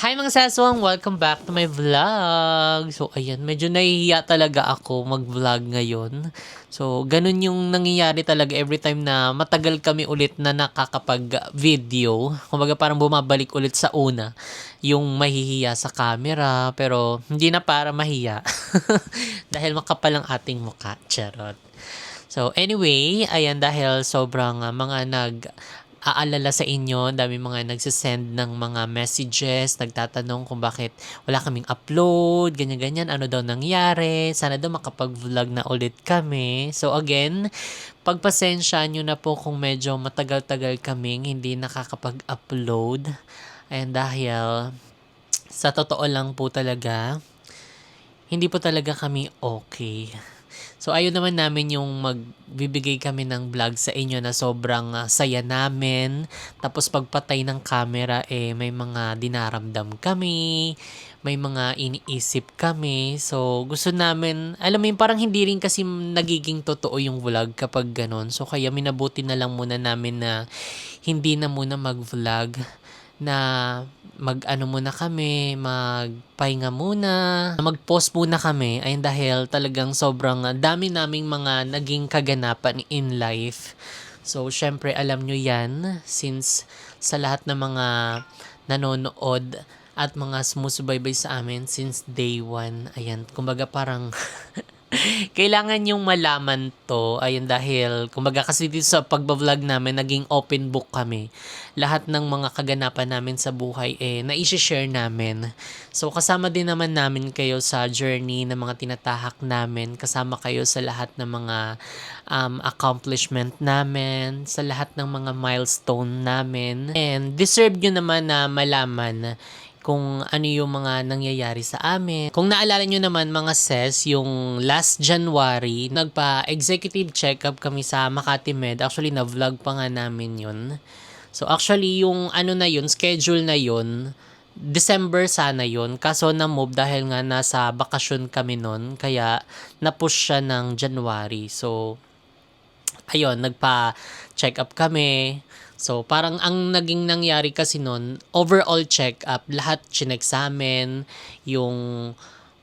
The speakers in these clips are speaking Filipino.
Hi mga saswang! Welcome back to my vlog! So ayan, medyo nahihiya talaga ako mag-vlog ngayon. So ganun yung nangyayari talaga every time na matagal kami ulit na nakakapag-video. Kumbaga parang bumabalik ulit sa una yung mahihiya sa camera. Pero hindi na para mahiya. Dahil makapal ang ating mukha. Charot. So anyway, ayan dahil sobrang mga aalala sa inyo, dami mga nagsisend ng mga messages, nagtatanong kung bakit wala kaming upload, ganyan-ganyan, ano daw nangyari, sana daw makapag-vlog na ulit kami. So again, pagpasensya nyo na po kung medyo matagal-tagal kaming hindi nakakapag-upload. Ayan dahil sa totoo lang po talaga, hindi po talaga kami okay. So ayun naman namin yung magbibigay kami ng vlog sa inyo na sobrang saya namin. Tapos pagpatay ng camera may mga dinaramdam kami, may mga iniisip kami. So gusto namin, alam mo yun, parang hindi rin kasi nagiging totoo yung vlog kapag ganon. So kaya minabuti na lang muna namin na hindi na muna mag-vlog, na mag-ano muna kami, magpahinga muna, mag-pause muna kami. Ayun dahil talagang sobrang dami naming mga naging kaganapan in life. So, syempre alam nyo yan since sa lahat ng mga nanonood at mga sumusubaybay sa amin since day one. Ayan, kumbaga parang kailangan yung malaman to. Ayun dahil, kumbaga kasi dito sa pagbablog namin, naging open book kami. Lahat ng mga kaganapan namin sa buhay na-share namin. So kasama din naman namin kayo sa journey ng mga tinatahak namin. Kasama kayo sa lahat ng mga accomplishment namin, sa lahat ng mga milestone namin. And deserve nyo naman na malaman kung ano yung mga nangyayari sa amin. Kung naalala nyo naman mga sis, yung last January, nagpa-executive check-up kami sa Makati Med. Actually, na-vlog pa nga namin yun. So actually, yung ano na yun, schedule na yun, December sana yun. Kaso na-move dahil nga nasa bakasyon kami nun. Kaya na-push siya ng January. So, ayun, nagpa-check up kami. So, parang ang naging nangyari kasi nun, overall check-up, lahat chinek sa amin, yung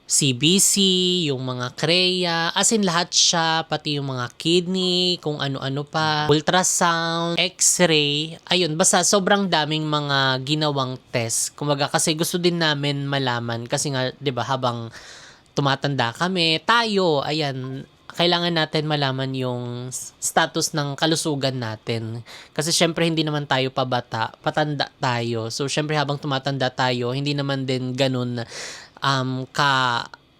CBC, yung mga CREA, as in lahat siya, pati yung mga kidney, kung ano-ano pa, ultrasound, x-ray, ayun, basta sobrang daming mga ginawang test. Kumbaga kasi gusto din namin malaman, kasi nga, di ba, habang tumatanda kami, tayo, ayan, kailangan natin malaman yung status ng kalusugan natin. Kasi syempre hindi naman tayo pabata, patanda tayo. So syempre habang tumatanda tayo, hindi naman din ganun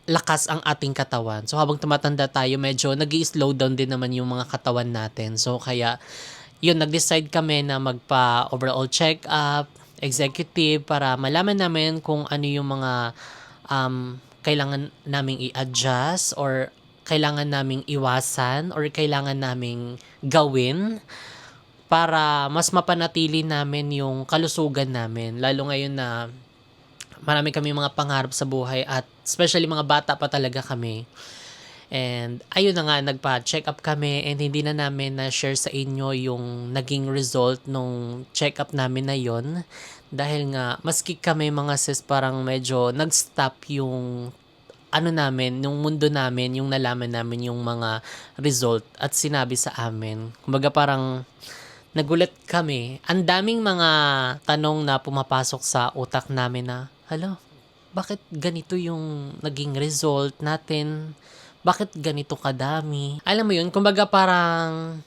lakas ang ating katawan. So habang tumatanda tayo, medyo nag-i-slow down din naman yung mga katawan natin. So kaya yun, nag-decide kami na magpa-overall check-up, executive, para malaman namin kung ano yung mga kailangan naming i-adjust or kailangan naming iwasan or kailangan naming gawin para mas mapanatili namin yung kalusugan namin. Lalo ngayon na marami kami mga pangarap sa buhay at especially mga bata pa talaga kami. And ayun na nga, nagpa-check up kami and hindi na namin na-share sa inyo yung naging result nung check up namin na yon. Dahil nga, maski kami mga sis parang medyo nag-stop yung ano namin, yung mundo namin, yung nalaman namin yung mga result at sinabi sa amin. Kumbaga parang nagulat kami. Ang daming mga tanong na pumapasok sa utak namin na, hala, bakit ganito yung naging result natin? Bakit ganito kadami? Alam mo yun, kumbaga parang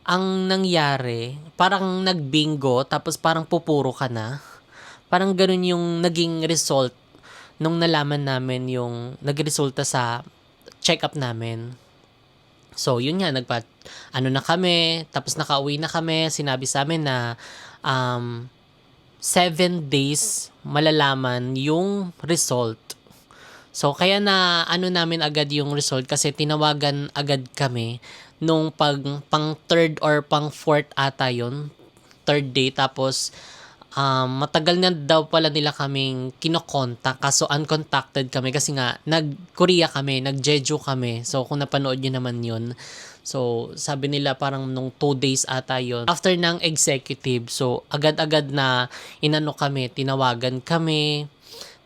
ang nangyari, parang nagbingo tapos parang pupuro ka na. Parang ganun yung naging result nung nalaman namin yung nagresulta sa check-up namin. So, yun nga, ano na kami, tapos nakauwi na kami, sinabi sa amin na 7 days malalaman yung result. So, kaya na ano namin agad yung result kasi tinawagan agad kami nung pang third or pang fourth ata yun, third day, tapos matagal na daw pala nila kaming kinokontak kaso uncontacted kami kasi nga nag-Korea kami, nag-Jeju kami. So kung napanood nyo naman yun. So sabi nila parang nung 2 days ata yun. After ng executive, so agad-agad na inano kami, tinawagan kami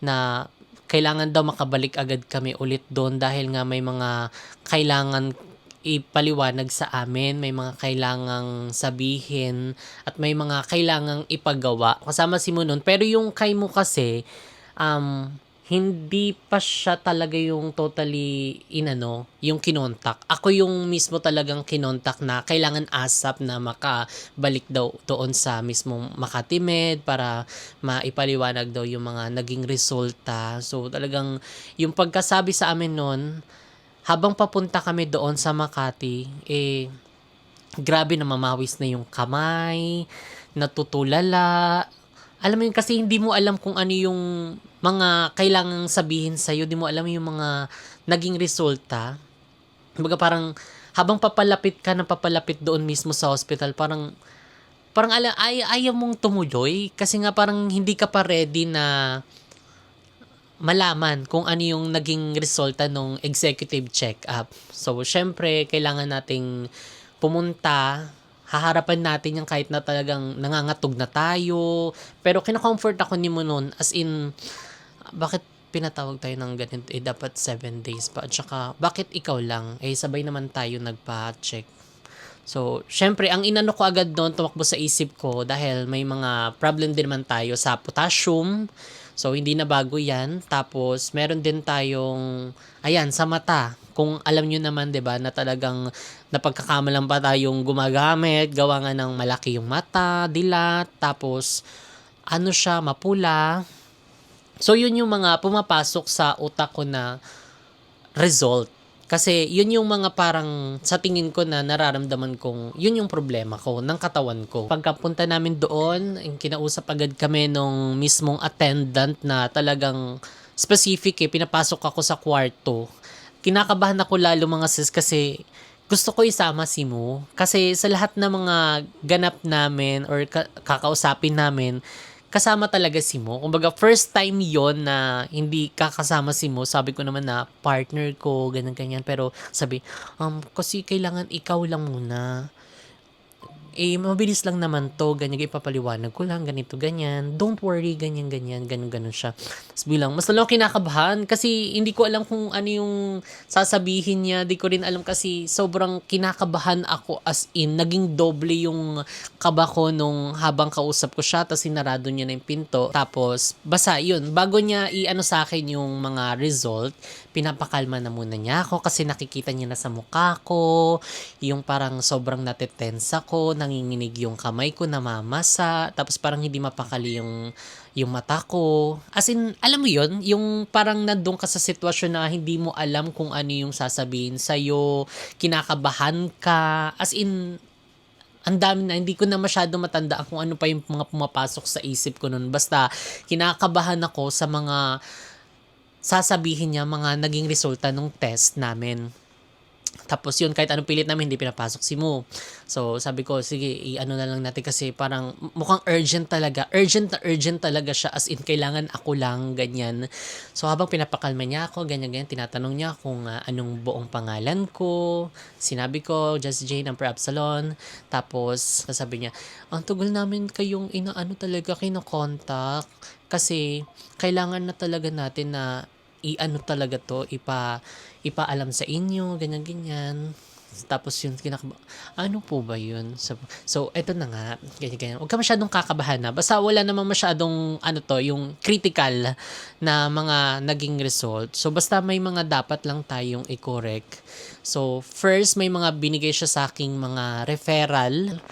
na kailangan daw makabalik agad kami ulit doon dahil nga may mga kailangan ipaliwanag sa amin, may mga kailangang sabihin at may mga kailangang ipagawa. Kasama si Mo nun. Pero yung kay Mo kasi, hindi pa siya talaga yung totally yung kinontak. Ako yung mismo talagang kinontak na kailangan ASAP na makabalik daw doon sa mismong Makati Med para maipaliwanag daw yung mga naging resulta. So talagang yung pagkasabi sa amin nun, habang papunta kami doon sa Makati, grabe na mamawis na yung kamay, natutulala. Alam mo yun, kasi hindi mo alam kung ano yung mga kailangang sabihin sa'yo, hindi mo alam yung mga naging resulta. Kumbaga parang, habang papalapit doon mismo sa hospital, parang ayaw mong tumuloy, kasi nga parang hindi ka pa ready na malaman kung ano yung naging resulta ng executive check-up. So, syempre, kailangan nating pumunta, haharapan natin yung kahit na talagang nangangatog na tayo. Pero kina-comfort ako ni mo nun, as in, bakit pinatawag tayo ng ganito? Dapat 7 days pa. At saka, bakit ikaw lang? Sabay naman tayo nagpa-check. So, syempre, ang inano ko agad doon, tumakbo sa isip ko dahil may mga problem din naman tayo sa potassium. So, hindi na bago yan. Tapos, meron din tayong, sa mata. Kung alam nyo naman, 'di ba, na talagang napagkakamalan pa tayong gumagamit, gawa nga ng malaki yung mata, dilat, tapos, siya, mapula. So, yun yung mga pumapasok sa utak ko na result. Kasi yun yung mga parang sa tingin ko na nararamdaman kong yun yung problema ko ng katawan ko. Pagkapunta namin doon, kinausap agad kami nung mismong attendant na talagang specific pinapasok ako sa kwarto. Kinakabahan ako lalo mga sis kasi gusto ko isama si Mo. Kasi sa lahat ng mga ganap namin or kakausapin namin, kasama talaga si Mo. Kumbaga, first time yon na hindi kakasama si Mo. Sabi ko naman na partner ko, ganyan-ganyan. Pero sabi, kasi kailangan ikaw lang muna. Mabilis lang naman to, ganyan, ipapaliwanag ko lang, ganito, ganyan. Don't worry, ganyan, ganyan, ganun siya. Tapos bilang, mas lalo kinakabahan kasi hindi ko alam kung ano yung sasabihin niya. Di ko rin alam kasi sobrang kinakabahan ako as in, naging doble yung kaba ko nung habang kausap ko siya, tapos sinarado niya na yung pinto. Tapos, basta yun, bago niya sa akin yung mga result, pinapakalma na muna niya ako kasi nakikita niya na sa mukha ko, yung parang sobrang natetense ako, nanginginig yung kamay ko, namamasa, tapos parang hindi mapakali yung mata ko. As in, alam mo yun, yung parang nandun ka sa sitwasyon na hindi mo alam kung ano yung sasabihin sa'yo, kinakabahan ka, as in, ang dami na, hindi ko na masyado matandaan kung ano pa yung mga pumapasok sa isip ko nun. Basta, kinakabahan ako sa mga sasabihin niya, mga naging resulta ng test namin. Tapos yun, kahit anong pilit namin, hindi pinapasok si Mo. So, sabi ko, sige, na lang natin kasi parang mukhang urgent talaga. Urgent na urgent talaga siya, as in, kailangan ako lang, ganyan. So, habang pinapakalma niya ako, ganyan, tinatanong niya kung anong buong pangalan ko. Sinabi ko, Just Jane, ng Pre-Absalon. Tapos, sabi niya, ang tugal namin kayong talaga, kinokontak. Kasi, kailangan na talaga natin na talaga to, ipaalam sa inyo, ganyan. Tapos yun, ano po ba yun? So eto na nga, ganyan. Huwag ka masyadong kakabahan na. Basta wala namang masyadong, yung critical na mga naging result. So basta may mga dapat lang tayong i-correct. So first, may mga binigay siya sa aking mga referral.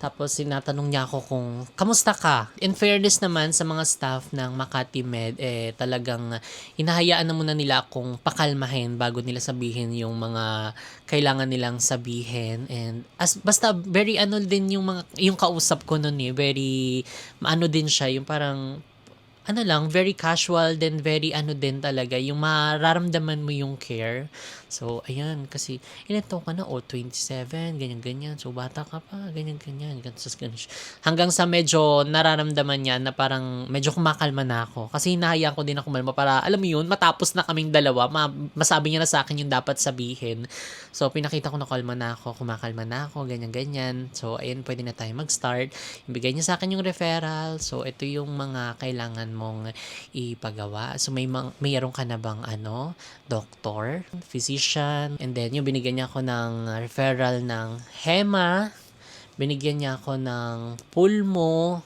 Tapos sinatanong niya ako kung kamusta ka? In fairness naman sa mga staff ng Makati Med, talagang hinahayaan na muna nila akong pakalmahin bago nila sabihin yung mga kailangan nilang sabihin. And basta very din yung kausap ko noon very din siya, yung parang ano lang, very casual then very ano din talaga, yung mararamdaman mo yung care. So, ayan, kasi ilan taon ka na? Oh, 27, ganyan-ganyan. So, bata ka pa, ganyan-ganyan. Ganyan. Hanggang sa medyo nararamdaman niya na parang medyo kumakalma na ako. Kasi hinahayaan ko din ako malma para, alam mo yun, matapos na kaming dalawa, masabi niya na sa akin yung dapat sabihin. So, pinakita ko na kalma na ako, kumakalma na ako, ganyan-ganyan. So, ayun, pwede na tayo mag-start. Ibigay niya sa akin yung referral. So, ito yung mga kailangan mong ipagawa. So, mayroon ka na bang doktor, physician, and then yung binigyan niya ako ng referral ng HEMA, binigyan niya ako ng pulmo,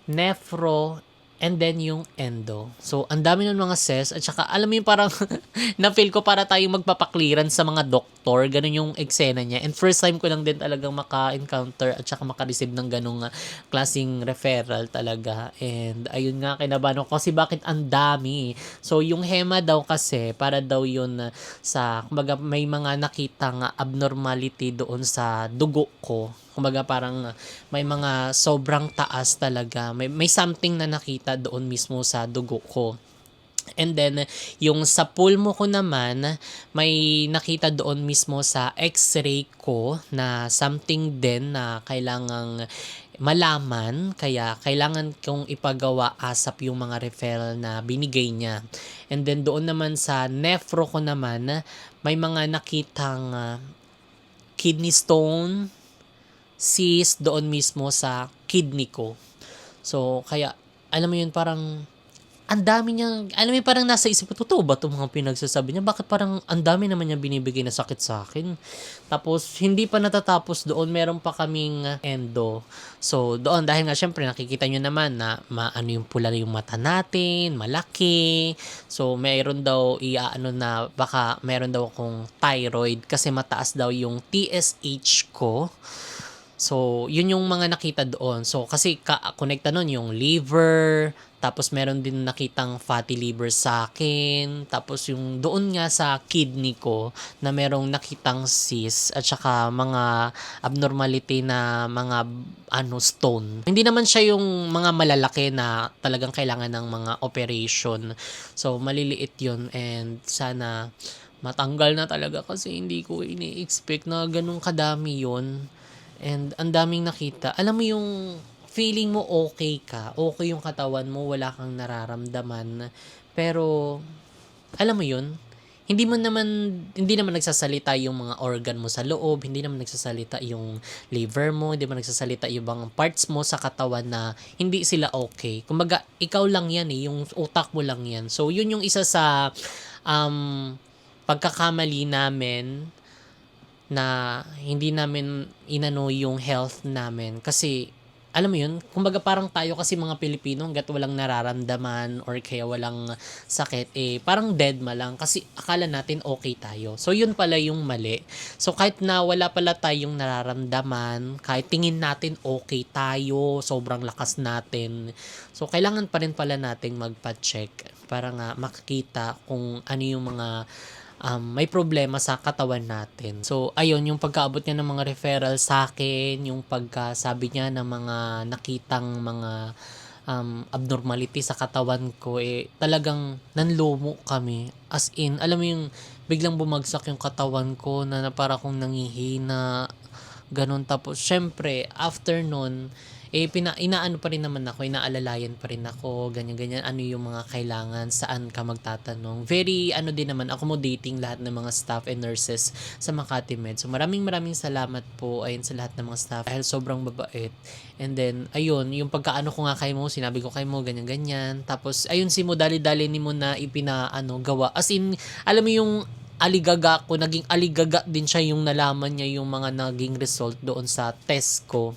nephro, and then yung endo. So, ang dami ng mga ses at saka alam mo yung parang na-feel ko para tayong magpapakliran sa mga doktor. Ganun yung eksena niya. And first time ko lang din talagang maka-encounter at saka maka-receive ng ganung klaseng referral talaga. And ayun nga, kinabahan ko kasi bakit ang dami. So, yung HEMA daw kasi, para daw yun sa, kumbaga may mga nakitang abnormality doon sa dugo ko. Kumbaga parang may mga sobrang taas talaga. May something na nakita doon mismo sa dugo ko. And then, yung sa pulmo ko naman, may nakita doon mismo sa x-ray ko na something din na kailangang malaman. Kaya, kailangan kong ipagawa asap yung mga referral na binigay niya. And then, doon naman sa nephro ko naman, may mga nakitang kidney stone, cyst doon mismo sa kidney ko. So, kaya, alam mo yun, parang ang dami niyang, alam mo yun, parang nasa isip ko, totoo ba itong mga pinagsasabi niya? Bakit parang ang dami naman niya binibigay na sakit sa akin? Tapos, hindi pa natatapos doon, meron pa kaming endo. So, doon, dahil nga, syempre, nakikita nyo naman na ano yung pula yung mata natin, malaki. So, meron daw, na, baka meron daw akong thyroid kasi mataas daw yung TSH ko. So, yun yung mga nakita doon. So, kasi connecta nun yung liver, tapos meron din nakitang fatty liver sa akin, tapos yung doon nga sa kidney ko na merong nakitang cyst at saka mga abnormality na mga stone. Hindi naman siya yung mga malalaki na talagang kailangan ng mga operation. So, maliliit yun and sana matanggal na talaga kasi hindi ko ini-expect na ganun kadami yun. And ang daming nakita. Alam mo yung feeling mo okay ka, okay yung katawan mo, wala kang nararamdaman. Pero, alam mo yun, hindi naman nagsasalita yung mga organ mo sa loob, hindi naman nagsasalita yung liver mo, hindi naman nagsasalita yung ibang parts mo sa katawan na hindi sila okay. Kumbaga, ikaw lang yan yung utak mo lang yan. So, yun yung isa sa pagkakamali namin na hindi namin yung health namin kasi alam mo yun, kumbaga parang tayo kasi mga Pilipino hanggat walang nararamdaman or kaya walang sakit, parang dead ma lang kasi akala natin okay tayo. So, yun pala yung mali. So, kahit na wala pala tayong nararamdaman, kahit tingin natin okay tayo, sobrang lakas natin. So, kailangan pa rin pala nating magpa-check para nga makikita kung ano yung mga may problema sa katawan natin. So, ayun, yung pagkaabot niya ng mga referral sa akin, yung pagkasabi niya ng mga nakitang mga abnormality sa katawan ko, talagang nanlumo kami. As in, alam mo yung biglang bumagsak yung katawan ko na para akong nangihina, ganun. Tapos, syempre, after nun, inaano pa rin naman ako, inaalalayan pa rin ako, ganyan-ganyan, ano yung mga kailangan, saan ka magtatanong. Very, din naman, accommodating lahat ng mga staff and nurses sa Makati Med. So, maraming salamat po, ayun, sa lahat ng mga staff, dahil sobrang babait. And then, ayun, yung pagkaano ko nga kay mo, sinabi ko kay mo, ganyan-ganyan. Tapos, ayun, si mo, dali-dali ni mo na gawa. As in, alam mo yung aligaga ko, naging aligaga din siya yung nalaman niya yung mga naging result doon sa test ko.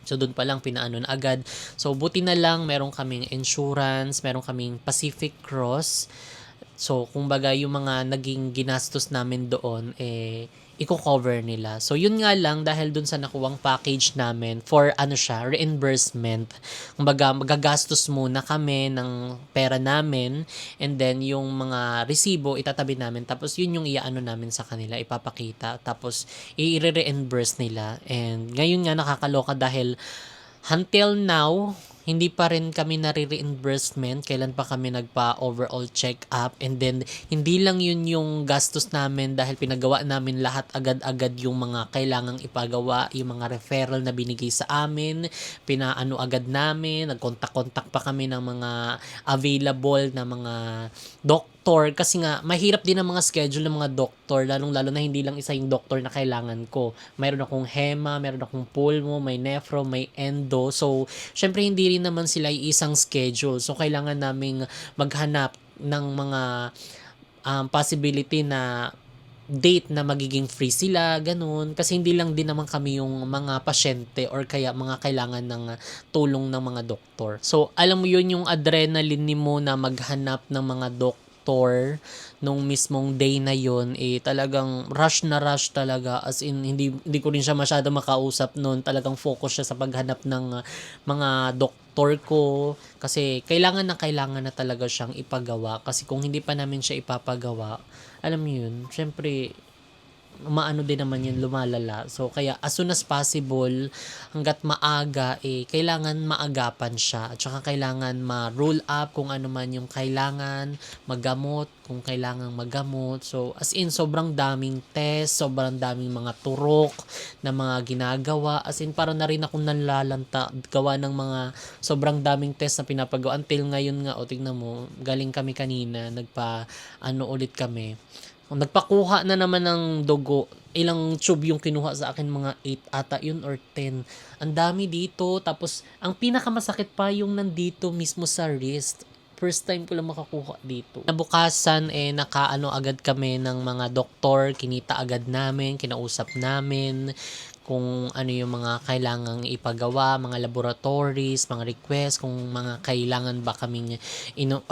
So, doon pa lang pinaano na agad. So, buti na lang, meron kaming insurance, meron kaming Pacific Cross. So, kumbaga, yung mga naging ginastos namin doon, i-cover nila. So, yun nga lang, dahil dun sa nakuwang package namin for, reimbursement. Kumbaga, magagastos muna kami ng pera namin, and then, yung mga resibo, itatabi namin. Tapos, yun yung namin sa kanila, ipapakita. Tapos, i-reimburse nila. And, ngayon nga, nakakaloka dahil, until now, hindi pa rin kami nare-reimbursement, kailan pa kami nagpa-overall check-up, and then hindi lang yun yung gastos namin dahil pinagawa namin lahat agad-agad yung mga kailangang ipagawa, yung mga referral na binigay sa amin, pinaano agad namin, nagkontak-kontak pa kami ng mga available na mga doktor kasi nga mahirap din ang mga schedule ng mga doktor, lalong-lalo na hindi lang isa yung doktor na kailangan ko. Mayroon akong hema, mayroon akong pulmo, may nephro, may endo. So, syempre hindi rin naman sila isang schedule. So, kailangan naming maghanap ng mga possibility na date na magiging free sila, ganun. Kasi hindi lang din naman kami yung mga pasyente or kaya mga kailangan ng tulong ng mga doktor. So, alam mo yun yung adrenaline ni mo na maghanap ng mga doktor nung mismong day na yun, talagang rush na rush talaga. As in, hindi ko rin siya masyado makausap noon. Talagang focus siya sa paghanap ng mga doktor ko. Kasi kailangan na talaga siyang ipagawa. Kasi kung hindi pa namin siya ipapagawa, alam mo yun, syempre, umaano din naman yun, lumalala. So, kaya as soon as possible, hanggat maaga, kailangan maagapan siya. At saka kailangan ma-roll up kung ano man yung kailangan, magamot, kung kailangan magamot. So, as in, sobrang daming test, sobrang daming mga turok na mga ginagawa. As in, parang na rin akong nalalanta, gawa ng mga sobrang daming test na pinapagawa. Until ngayon nga, tignan mo, galing kami kanina, ulit kami. Nagpakuha na naman ng dugo. Ilang tube yung kinuha sa akin, mga 8 ata yun or 10. Ang dami dito. Tapos, ang pinakamasakit pa yung nandito mismo sa wrist. First time ko lang makakuha dito. Nabukasan, agad kami ng mga doktor. Kinita agad namin, kinausap namin kung ano yung mga kailangang ipagawa, mga laboratories, mga request, kung mga kailangan ba kaming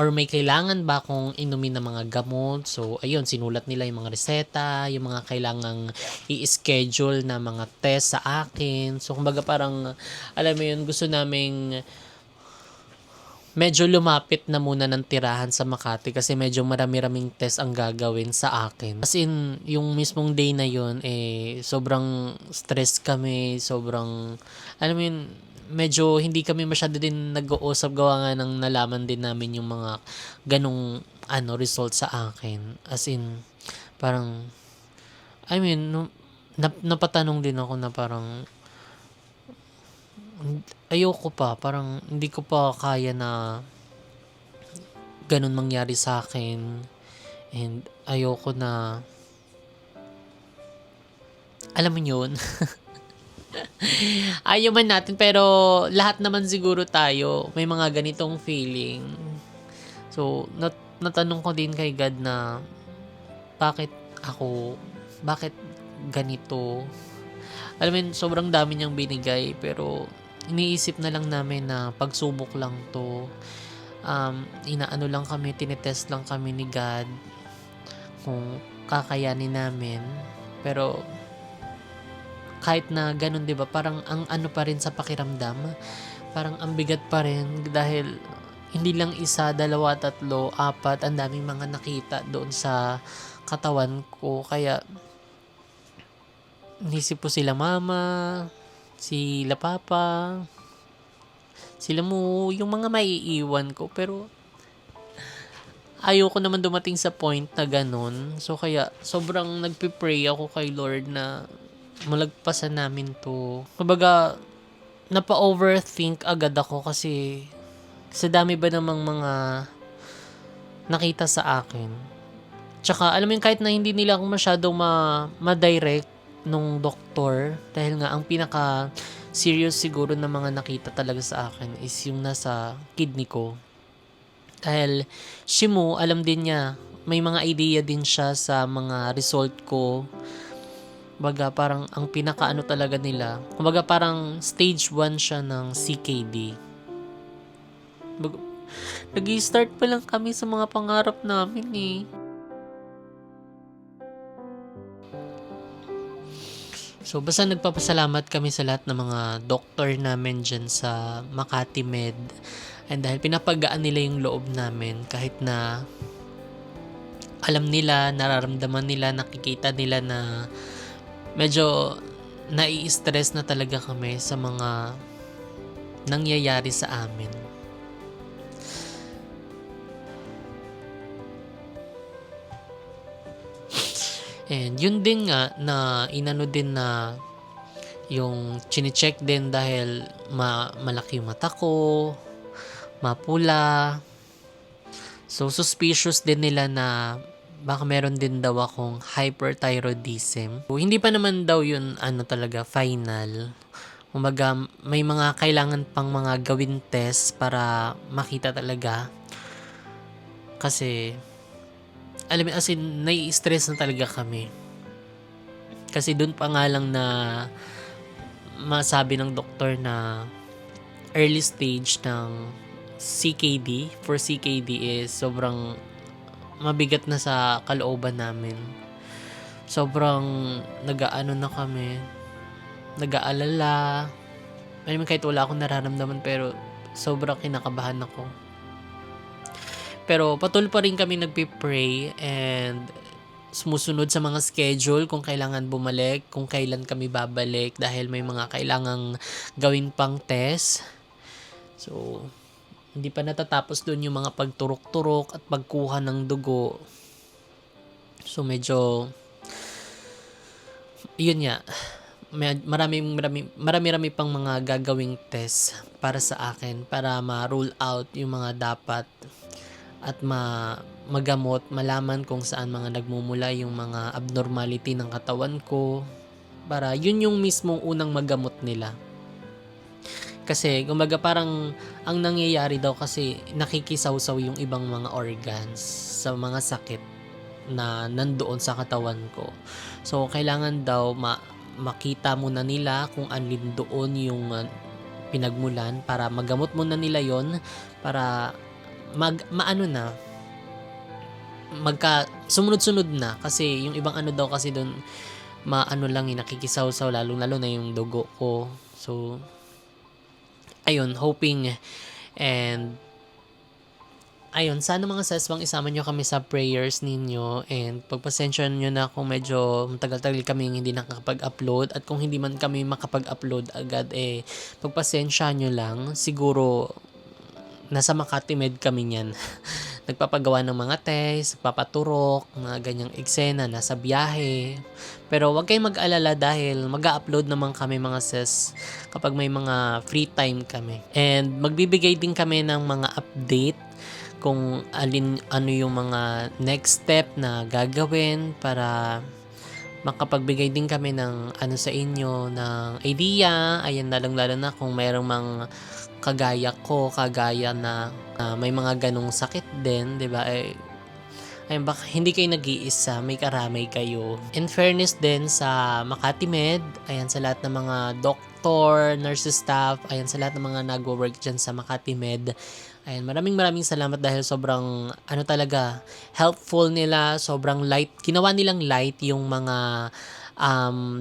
or may kailangan ba kung inumin ng mga gamot. So, ayun, sinulat nila yung mga reseta, yung mga kailangang i-schedule na mga test sa akin. So, kumbaga parang, alam mo yun, gusto naming medyo lumapit na muna ng tirahan sa Makati kasi medyo marami-raming test ang gagawin sa akin. As in, yung mismong day na yun, sobrang stress kami, sobrang, alam mo yun, medyo hindi kami masyado din nag-uusap, gawa nga ng nalaman din namin yung mga ganong result sa akin. As in, parang, I mean, napatanong din ako na parang, ayoko pa, parang hindi ko pa kaya na ganun mangyari sa akin, and ayoko na, alam mo yun. Ayaw man natin, pero lahat naman siguro tayo may mga ganitong feeling. So, natanong ko din kay God na bakit ganito. Alam mo yun, sobrang dami niyang binigay, pero iniisip na lang namin na pagsubok lang to. Inaano lang kami, tinetest lang kami ni God kung kakayanin namin. Pero kahit na ganun, 'di ba? Parang ang ano pa rin sa pakiramdam, parang ang bigat pa rin dahil hindi lang isa, dalawa, tatlo, apat, ang daming mga nakita doon sa katawan ko. Kaya nisip ko sila mama, sila papa, sila mo, yung mga maiiwan ko. Pero ayoko naman dumating sa point na ganun. So kaya sobrang nagpe-pray ako kay Lord na malagpasan namin to. Kumbaga, napa-overthink agad ako kasi sa dami ba namang mga nakita sa akin. Tsaka alam mo yung kahit na hindi nila ako masyadong ma-direct nung doktor, dahil nga ang pinaka serious siguro na mga nakita talaga sa akin is yung nasa kidney ko. Dahil Shimu, alam din niya, may mga idea din siya sa mga result ko. Kumbaga parang ang pinakaano talaga nila, kumbaga parang stage 1 siya ng CKD. Nag-i-start pa lang kami sa mga pangarap namin eh. So, basta nagpapasalamat kami sa lahat ng mga doktor namin dyan sa Makati Med. And dahil pinapagaan nila yung loob namin, kahit na alam nila, nararamdaman nila, nakikita nila na medyo nai-stress na talaga kami sa mga nangyayari sa amin. And yun din nga na inano din na yung chine-check din dahil malaki yung mata ko, mapula. So suspicious din nila na baka meron din daw akong hyperthyroidism. So, hindi pa naman daw yun talaga final. Kumbaga may mga kailangan pang mga gawin test para makita talaga. Kasi alam mo, as in nai-stress na talaga kami. Kasi dun pa nga lang na masabi ng doktor na early stage ng CKD. For CKD is sobrang mabigat na sa kalooban namin. Sobrang nag-aano na kami, nag-aalala. I mean, kahit wala akong nararamdaman pero sobrang kinakabahan ako. Pero patuloy pa rin kami nagpipray and sumusunod sa mga schedule kung kailangan bumalik, kung kailan kami babalik dahil may mga kailangang gawin pang test. So, hindi pa natatapos doon yung mga pagturok-turok at pagkuha ng dugo. So, medyo yun nga. Marami pang mga gagawing test para sa akin para ma-rule out yung mga dapat at magamot, malaman kung saan mga nagmumula yung mga abnormality ng katawan ko para yun yung mismong unang magamot nila. Kasi kumbaga parang ang nangyayari daw kasi nakikisawsaw yung ibang mga organs sa mga sakit na nandoon sa katawan ko. So kailangan daw makita muna nila kung alin doon yung pinagmulan para magamot muna nila yon para sumunod-sunod na kasi yung ibang daw kasi doon lang nakikisawsaw lalo na yung dugo ko. So ayun, hoping and ayun, sana mga seswang isama nyo kami sa prayers ninyo and pagpasensyahan nyo na kung medyo matagal-tagal kami hindi nakakapag-upload at kung hindi man kami makapag-upload agad pagpasensyahan nyo lang. Siguro nasa Makati Med kami niyan. Nagpapagawa ng mga test, papaturok, mga ganyang eksena, nasa biyahe. Pero wag kayong mag-alala dahil mag-upload naman kami mga ses kapag may mga free time kami. And magbibigay din kami ng mga update kung ano yung mga next step na gagawin para makapagbigay din kami ng sa inyo ng idea. Ayan, lalong-lalo na kung mayroong mga kagaya na may mga ganong sakit din, 'di ba? Ayun, baka hindi kayo nag-iisa, may karamay kayo. In fairness din sa Makati Med, ayan, sa lahat ng mga doctor, nurses staff, ayan, sa lahat ng mga nagwo-work dyan sa Makati Med, ayan, maraming salamat dahil sobrang talaga helpful nila, sobrang light, ginawa nilang light yung mga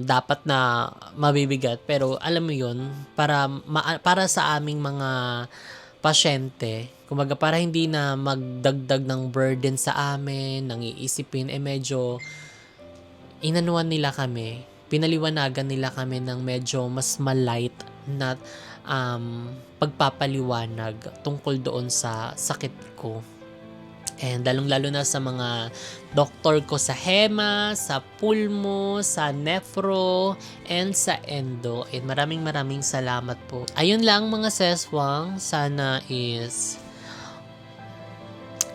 dapat na mabibigat, pero alam mo yun, para sa aming mga pasyente, kumbaga para hindi na magdagdag ng burden sa amin, nang iisipin, medyo inanuan nila kami, pinaliwanagan nila kami ng medyo mas malight na pagpapaliwanag tungkol doon sa sakit ko. And lalong-lalo na sa mga doktor ko sa Hema, sa Pulmo, sa Nephro, and sa Endo. And maraming salamat po. Ayun lang mga seswang, sana is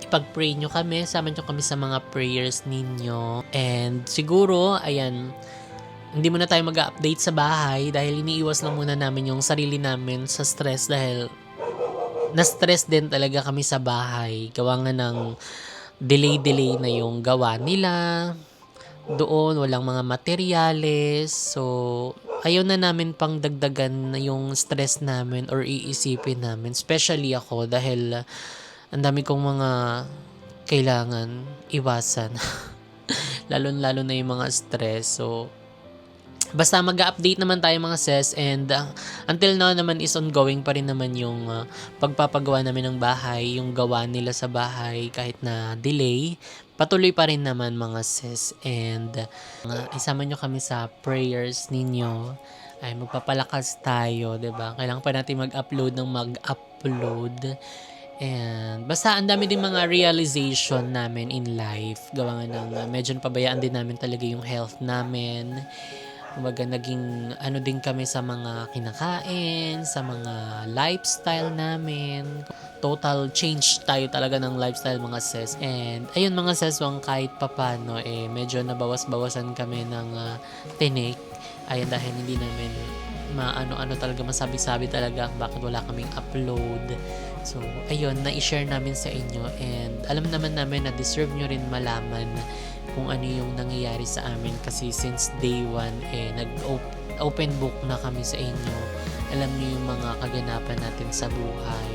ipag-pray nyo kami, sama nyo kami sa mga prayers ninyo. And siguro, ayan, hindi muna tayo mag-update sa bahay dahil iniiwas lang muna namin yung sarili namin sa stress dahil na-stress din talaga kami sa bahay. Gawa nga ng delay na yung gawa nila. Doon, walang mga materyales. So, ayaw na namin pang dagdagan na yung stress namin or iisipin namin. Especially ako dahil ang dami kong mga kailangan iwasan. Lalo na yung mga stress. So, basta mag-update naman tayo mga ses and until now naman is ongoing pa rin naman yung pagpapagawa namin ng bahay, yung gawa nila sa bahay kahit na delay, patuloy pa rin naman mga ses and isama nyo kami sa prayers ninyo. ay magpapalakas tayo, 'di ba? Kailangan pa natin mag-upload ng mag-upload. And basta ang dami din mga realization namin in life. Gawa nga ng medyo napabayaan din namin talaga yung health namin. Kumbaga naging ano din kami sa mga kinakain, sa mga lifestyle namin. Total change tayo talaga ng lifestyle mga sis. And ayun mga sis, kahit papano medyo nabawas-bawasan kami ng tinik. Ayun dahil hindi namin maano-ano talaga masabi-sabi talaga bakit wala kaming upload. So ayun, na-share namin sa inyo and alam naman namin na deserve nyo rin malaman kung ano yung nangyayari sa amin kasi since day one nag-open book na kami sa inyo. Alam niyo yung mga kaganapan natin sa buhay.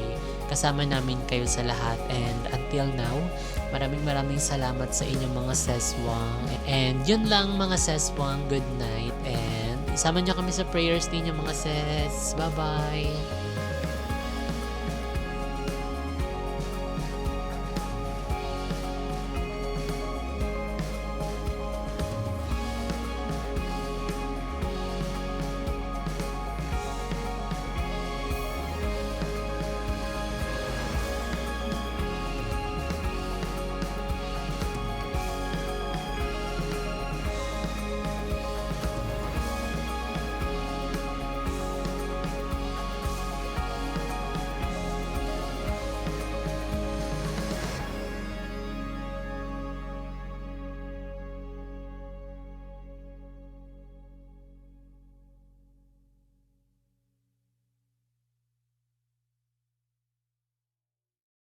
Kasama namin kayo sa lahat and until now, maraming salamat sa inyo mga seswang. And yun lang mga seswang, good night and isama niyo kami sa prayers ninyo mga ses. Bye-bye!